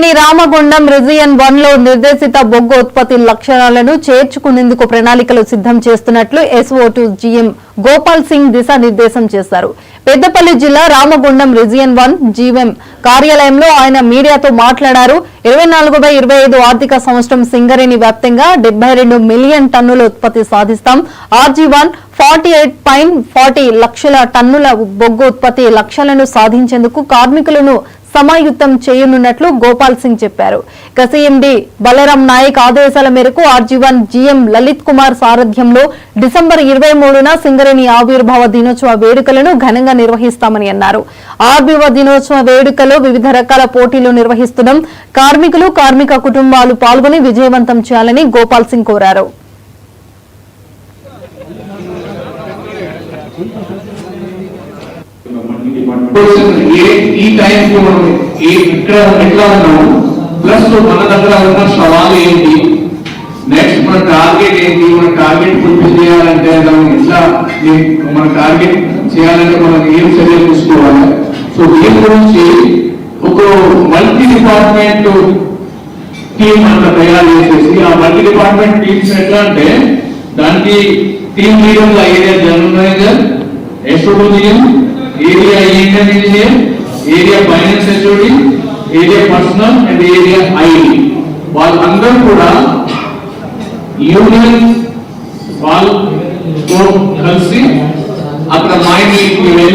Singareni Ramagundam region 1 లో నిర్దేశిత బొగ్గు ఉత్పత్తి లక్ష్యాలను చేర్చుకునేందుకు ప్రణాళికలు సిద్ధం చేస్తున్నట్లు SO2 GM గోపాల్ సింగ్ దిశానిర్దేశం చేశారు. పెద్దపల్లి జిల్లా రామగుండం రీజియన్ 1 GM కార్యాలయంలో ఆయన మీడియాతో మాట్లాడారు. 24/25 ఆర్థిక సంవత్సరం సింగరేణి వ్యాప్తంగా 72 మిలియన్ టన్నుల ఉత్పత్తి సాధిస్తాం. RG1 48.40 లక్షల టన్నుల బొగ్గు ఉత్పత్తి లక్ష్యాలను సాధించేందుకు కార్మికులను సమాయుత్తం చేయనున్నట్లు గోపాల్ సింగ్ చెప్పారు. CMD బలరాం నాయక్ ఆదేశాల మేరకు RG1 GM లలిత్ కుమార్ సారథ్యంలో డిసెంబర్ 23న సింగరేణి ఆవిర్భావ దినోత్సవ వేడుకలను ఘనంగా నిర్వహిస్తామని అన్నారు. ఆవిర్భావ దినోత్సవ వేడుకలో వివిధ రకాల పోటీలు నిర్వహిస్తున్నాం. కార్మికులు, కార్మిక కుటుంబాలు పాల్గొని విజయవంతం చేయాలని గోపాల్ సింగ్ కోరారు. ఈ టైంకి మనం ఇక్కడ ఎట్లా ఉన్నాము, ప్లస్ మన దగ్గర ఉన్న సవాలు ఏంటి, నెక్స్ట్ మన టార్గెట్ ఏంటి, మన టార్గెట్ ఫుల్ఫిల్ చేయాలంటే ఎట్లా మన టార్గెట్ చేయాలంటే మనం ఏం చర్యలు తీసుకోవాలి. సో దీని గురించి ఒక మల్టీ డిపార్ట్మెంట్ టీమ్ అంతా తయారు చేసేసి, ఆ మల్టీ డిపార్ట్మెంట్ టీమ్స్ ఎట్లా అంటే దానికి team leader area general manager, SO2 GM, area engineer, area finance HOD, area personal and area ID, వాళ్ళందరూ కూడా యూనియన్ వాళ్ళతో కలిసి అక్కడ మైండ్